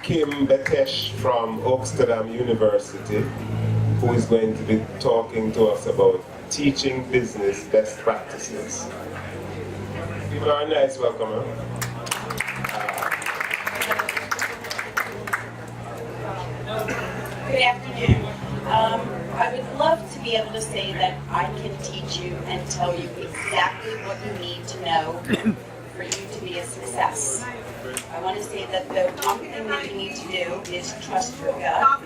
Betesh from Oaksterdam University, who is going to be talking to us about teaching business best practices. Give her a nice welcome. Good afternoon. I would love to be able to say that I can teach you and tell you exactly what you need to know for you to be a success. I want to say that the one thing that you need to do is trust your gut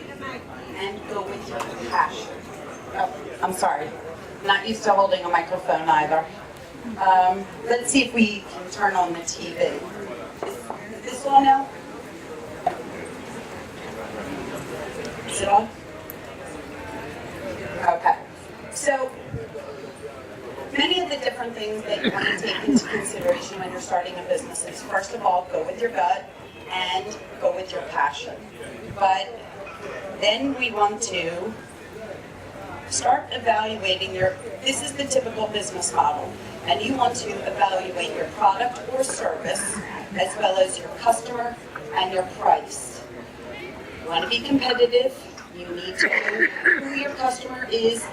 and go with your passion. Oh, I'm sorry. Not used to holding a microphone either. Let's see if we can turn on the TV. Is this on now? Is it on? Okay. So, many of the different things that you want to take into consideration when you're starting a business is, first of all, go with your gut and go with your passion. But then we want to start evaluating this is the typical business model, and you want to evaluate your product or service as well as your customer and your price. You want to be competitive, you need to know who your customer is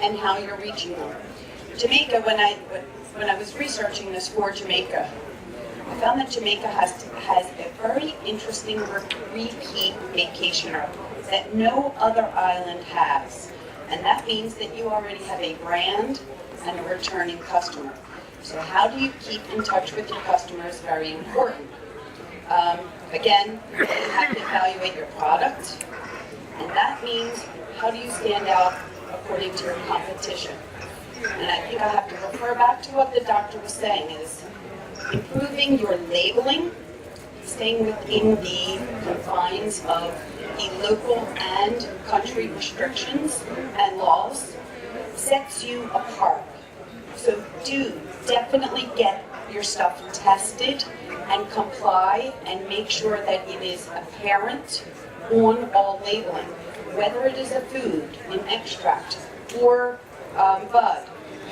and how you're reaching them. Jamaica, when I was researching this for Jamaica, I found that Jamaica has a very interesting repeat vacationer that no other island has. And that means that you already have a brand and a returning customer. So how do you keep in touch with your customers is very important. Again, you have to evaluate your product, and that means how do you stand out according to your competition. And I think I have to refer back to what the doctor was saying, is improving your labeling, staying within the confines of the local and country restrictions and laws, sets you apart. So do definitely get your stuff tested and comply and make sure that it is apparent on all labeling, whether it is a food, an extract, or bud.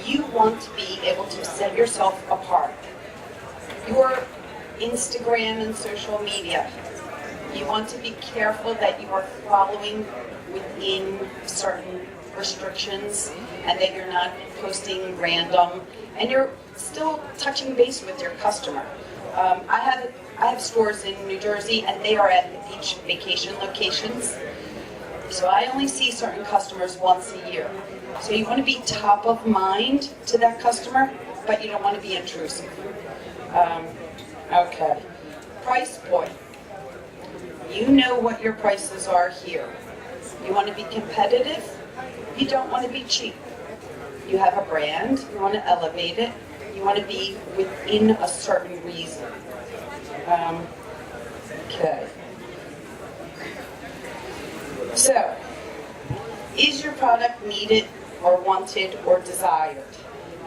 You want to be able to set yourself apart. Your Instagram and social media, you want to be careful that you are following within certain restrictions and that you're not posting random and you're still touching base with your customer. I have stores in New Jersey and they are at the beach vacation locations. So I only see certain customers once a year. So you want to be top of mind to that customer, but you don't want to be intrusive. Okay. Price point. You know what your prices are here. You want to be competitive. You don't want to be cheap. You have a brand. You want to elevate it. You want to be within a certain reason. Okay. So, is your product needed or wanted or desired?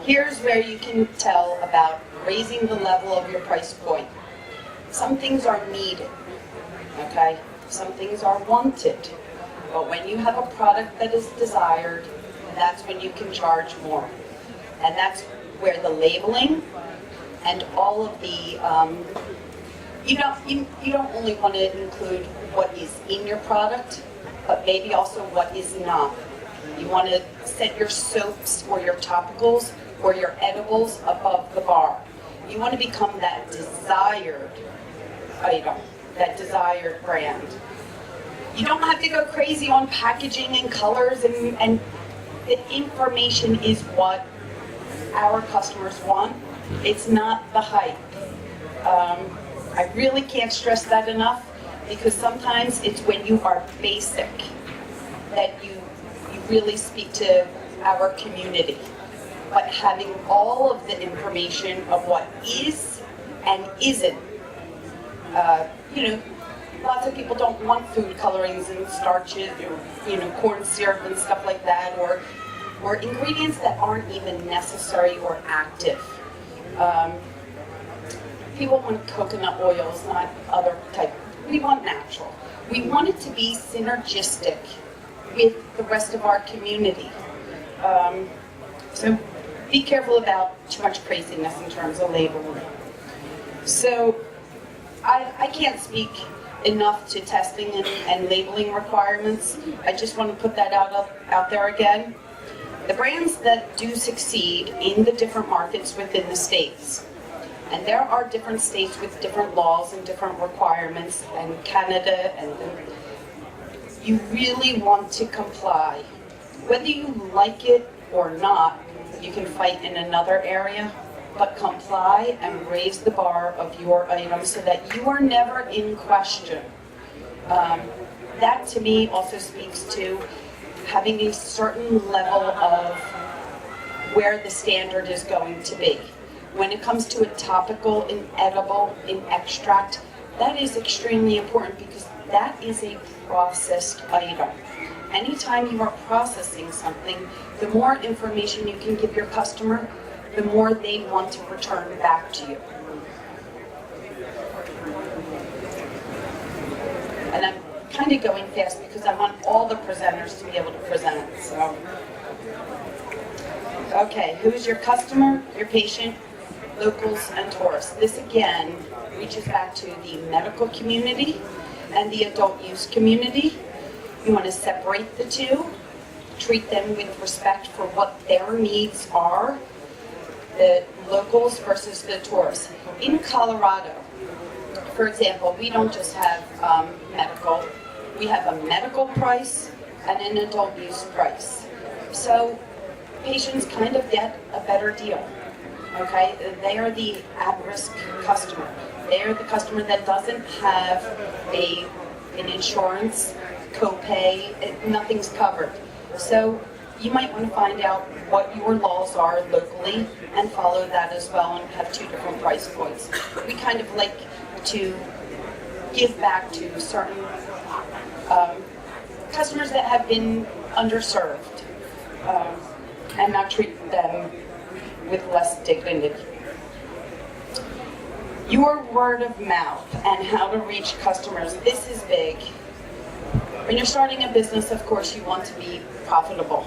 Here's where you can tell about raising the level of your price point. Some things are needed, okay? Some things are wanted. But when you have a product that is desired, that's when you can charge more. And that's where the labeling and all of the, you don't only want to include what is in your product, but maybe also what is not. You want to set your soaps or your topicals or your edibles above the bar. You want to become that desired item, that desired brand. You don't have to go crazy on packaging and colors, and the information is what our customers want. It's not the hype. I really can't stress that enough, because sometimes it's when you are basic that you really speak to our community. But having all of the information of what is and isn't, lots of people don't want food colorings and starches, or, corn syrup and stuff like that, or ingredients that aren't even necessary or active. People want coconut oils, not other type. We want natural. We want it to be synergistic with the rest of our community. So be careful about too much craziness in terms of labeling. So I can't speak enough to testing and labeling requirements. I just want to put that out there again. The brands that do succeed in the different markets within the states, and there are different states with different laws and different requirements, and Canada, and you really want to comply. Whether you like it or not, you can fight in another area, but comply and raise the bar of your items so that you are never in question. That to me also speaks to having a certain level of where the standard is going to be. When it comes to a topical, an edible, an extract, that is extremely important because that is a processed item. Anytime you are processing something, the more information you can give your customer, the more they want to return back to you. And I'm kind of going fast because I want all the presenters to be able to present. So, okay, who's your customer, your patient, locals, and tourists? This again reaches back to the medical community and the adult use community. You want to separate the two, treat them with respect for what their needs are, the locals versus the tourists. In Colorado, for example, we don't just have medical, we have a medical price and an adult use price. So patients kind of get a better deal, okay? They are the at-risk customer. They are the customer that doesn't have an insurance copay, nothing's covered. So you might want to find out what your laws are locally and follow that as well and have two different price points. We kind of like to give back to certain customers that have been underserved and not treat them with less dignity. Your word of mouth and how to reach customers, this is big. When you're starting a business, of course, you want to be profitable.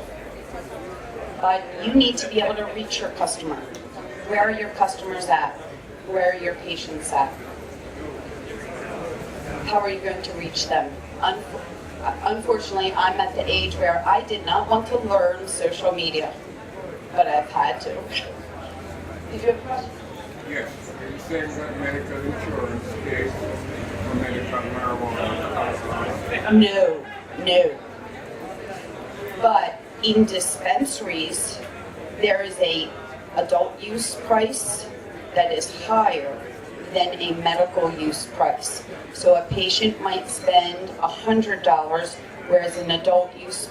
But you need to be able to reach your customer. Where are your customers at? Where are your patients at? How are you going to reach them? Unfortunately, I'm at the age where I did not want to learn social media, but I've had to. Did you have a question? Yes. Are you saying that medical insurance pays for medical marijuana? No. But in dispensaries, there is a adult use price that is higher than a medical use price. So a patient might spend $100, whereas an adult use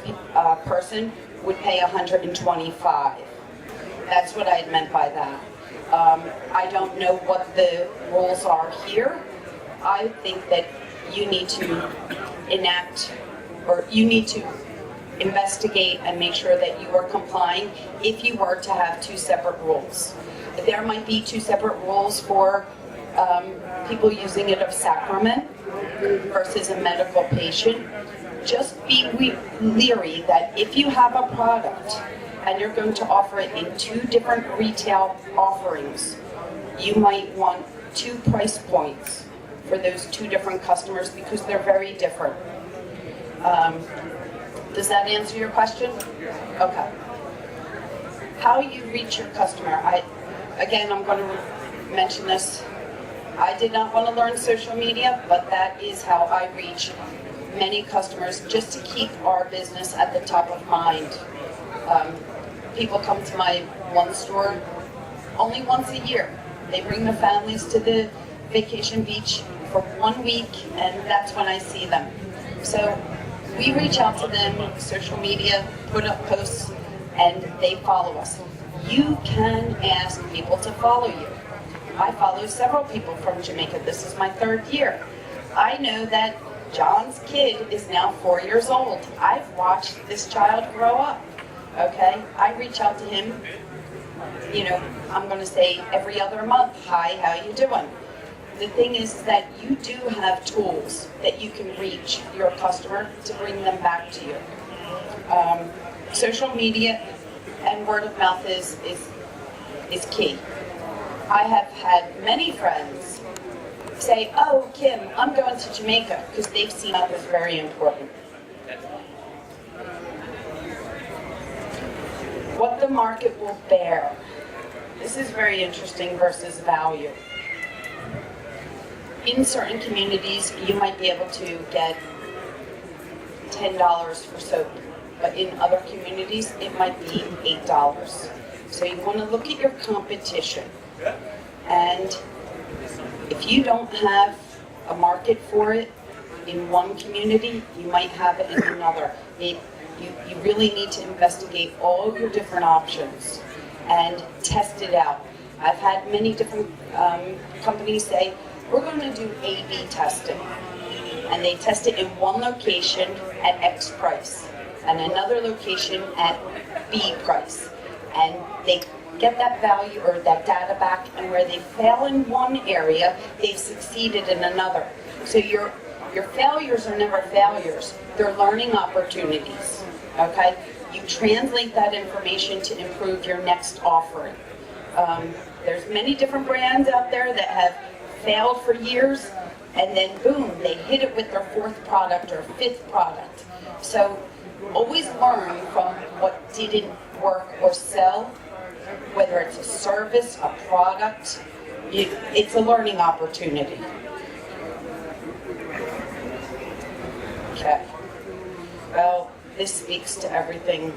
person would pay $125. That's what I meant by that. I don't know what the rules are here. I think that you need to enact, or you need to investigate and make sure that you are complying if you were to have two separate rules. There might be two separate rules for people using it of sacrament versus a medical patient. Just be leery that if you have a product and you're going to offer it in two different retail offerings, you might want two price points for those two different customers because they're very different. Does that answer your question? Okay. How you reach your customer. Again, I'm going to mention this. I did not want to learn social media, but that is how I reach many customers just to keep our business at the top of mind. People come to my one store only once a year. They bring their families to the vacation beach for 1 week, and that's when I see them. So we reach out to them, social media, put up posts, and they follow us. You can ask people to follow you. I follow several people from Jamaica. This is my 3rd year. I know that John's kid is now 4 years old. I've watched this child grow up, okay? I reach out to him, I'm gonna say every other month, hi, how you doing? The thing is that you do have tools that you can reach your customer to bring them back to you. Social media and word of mouth is key. I have had many friends say, oh, Kim, I'm going to Jamaica, because they've seen that as very important. What the market will bear. This is very interesting versus value. In certain communities, you might be able to get $10 for soap, but in other communities, it might be $8. So you want to look at your competition. And if you don't have a market for it in one community, you might have it in another. You really need to investigate all your different options and test it out. I've had many different companies say, we're going to do A/B testing. And they test it in one location at X price and another location at B price. And they get that value or that data back, and where they fail in one area, they've succeeded in another. So your failures are never failures. They're learning opportunities, okay? You translate that information to improve your next offering. There's many different brands out there that have failed for years, and then boom, they hit it with their fourth product or fifth product. So always learn from what didn't work or sell, whether it's a service, a product, it's a learning opportunity. Okay. Well, this speaks to everything.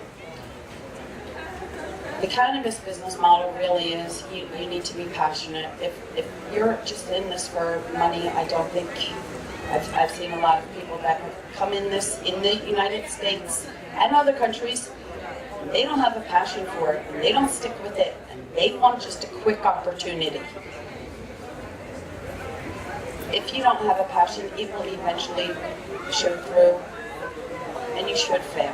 The cannabis business model really is, you need to be passionate. If you're just in this for money, I don't think, I've seen a lot of people that have come in this in the United States and other countries, they don't have a passion for it, and they don't stick with it, and they want just a quick opportunity. If you don't have a passion, it will eventually show through, and you should fail.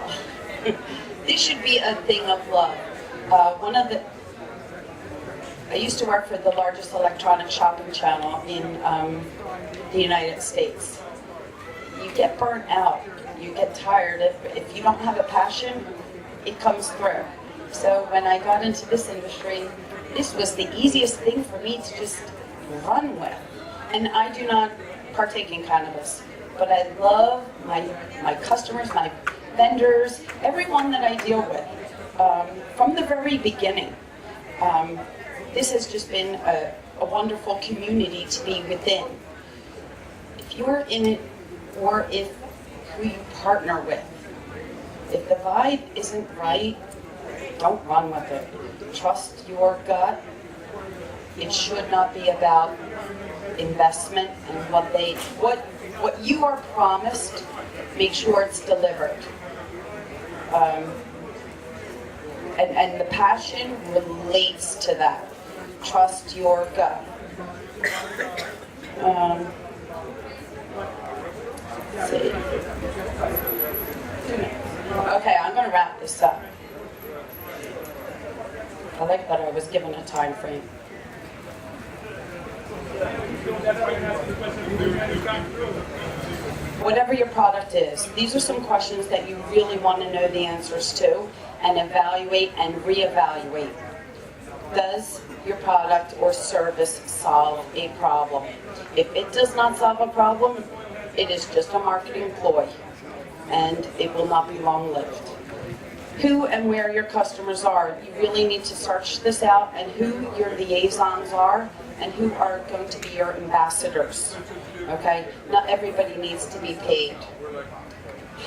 This should be a thing of love. I used to work for the largest electronic shopping channel in the United States. You get burnt out, you get tired. If you don't have a passion, it comes through. So when I got into this industry, this was the easiest thing for me to just run with. And I do not partake in cannabis, but I love my customers, my vendors, everyone that I deal with. From the very beginning, this has just been a wonderful community to be within. If you're in it, or if who you partner with, if the vibe isn't right, don't run with it. Trust your gut. It should not be about investment and what you are promised. Make sure it's delivered. And the passion relates to that. Trust your gut. Let's see. Okay, I'm going to wrap this up. I like that I was given a time frame. Whatever your product is, these are some questions that you really want to know the answers to, and evaluate and reevaluate. Does your product or service solve a problem? If it does not solve a problem, it is just a marketing ploy, and it will not be long-lived. Who and where your customers are, you really need to search this out, and who your liaisons are, and who are going to be your ambassadors. Okay? Not everybody needs to be paid.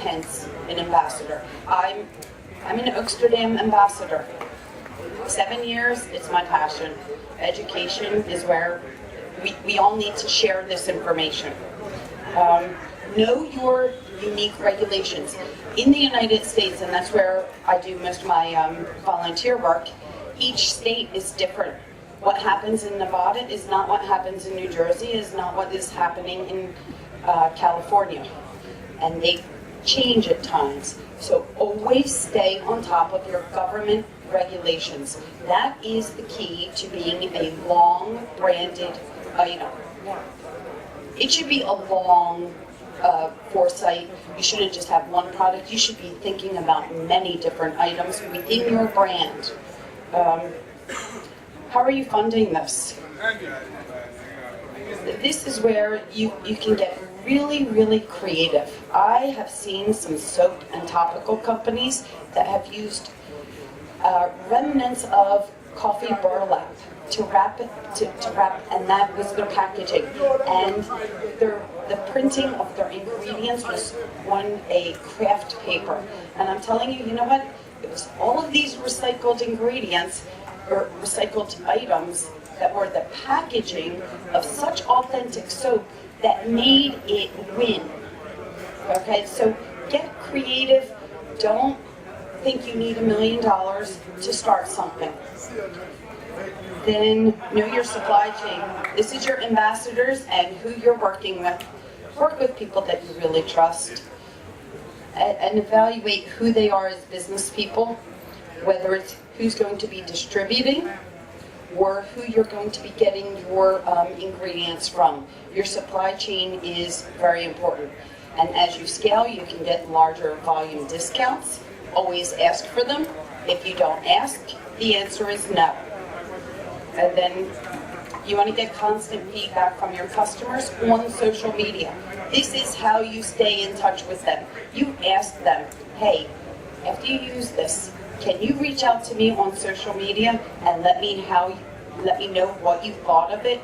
Hence, an ambassador. I'm an Oaksterdam ambassador. 7 years, it's my passion. Education is where we all need to share this information. Know your unique regulations. In the United States, and that's where I do most of my volunteer work, each state is different. What happens in Nevada is not what happens in New Jersey, is not what is happening in California. And they change at times. So always stay on top of your government regulations. That is the key to being a long branded item. It should be a long foresight. You shouldn't just have one product. You should be thinking about many different items within your brand. How are you funding this? this is where you can get really, really creative. I have seen some soap and topical companies that have used remnants of coffee burlap to wrap it, and that was their packaging. And the printing of their ingredients was on a craft paper. And I'm telling you, you know what? It was all of these recycled ingredients or recycled items that were the packaging of such authentic soap that made it win. Okay, so get creative. Don't think you need $1 million to start something. Then know your supply chain. This is your ambassadors and who you're working with. Work with people that you really trust and evaluate who they are as business people, whether it's who's going to be distributing or who you're going to be getting your ingredients from. Your supply chain is very important. And as you scale, you can get larger volume discounts. Always ask for them. If you don't ask, the answer is no. And then you want to get constant feedback from your customers on social media. This is how you stay in touch with them. You ask them, hey, after you use this, can you reach out to me on social media and let me know what you thought of it?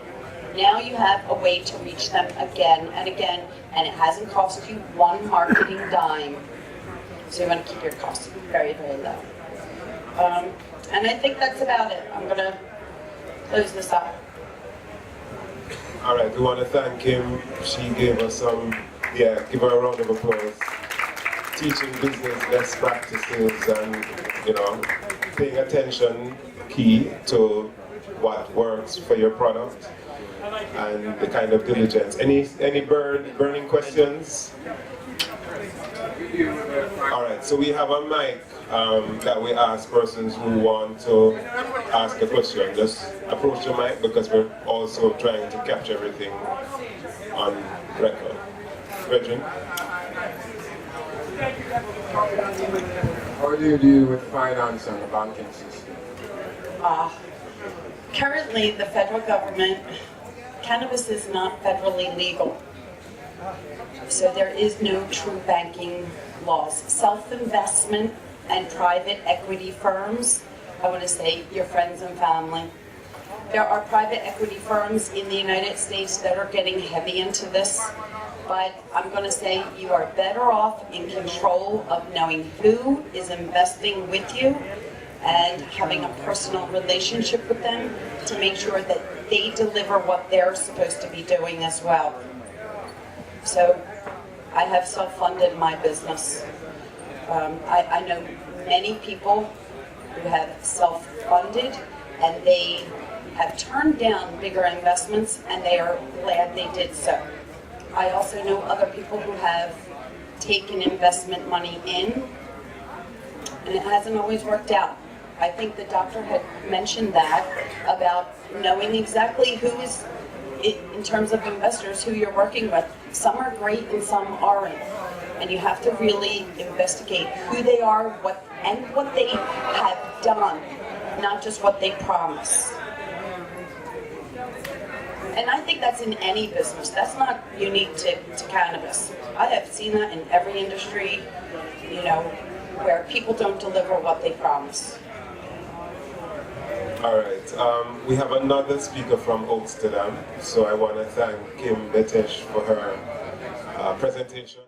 Now you have a way to reach them again and again, and it hasn't cost you one marketing dime. So you want to keep your costs very, very low. And I think that's about it. I'm going to close this up. All right, we want to thank him. She gave us give her a round of applause. Teaching business best practices and, paying attention key to what works for your product and the kind of diligence. Any burning questions? All right, so we have a mic that we ask persons who want to ask a question. Just approach the mic because we're also trying to capture everything on record. Regin? How do you deal with finance and the banking system? Currently, the federal government, cannabis is not federally legal. So there is no true banking laws. Self-investment and private equity firms, I want to say your friends and family. There are private equity firms in the United States that are getting heavy into this, but I'm going to say you are better off in control of knowing who is investing with you and having a personal relationship with them to make sure that they deliver what they're supposed to be doing as well. So I have self-funded my business. I know many people who have self-funded and they have turned down bigger investments and they are glad they did so. I also know other people who have taken investment money in and it hasn't always worked out. I think the doctor had mentioned that about knowing exactly who is, in terms of investors, who you're working with. Some are great and some aren't. And you have to really investigate who they are, what they have done, not just what they promise. And I think that's in any business. That's not unique to cannabis. I have seen that in every industry, where people don't deliver what they promise. All right, we have another speaker from Oaksterdam, so I want to thank Betesh for her presentation.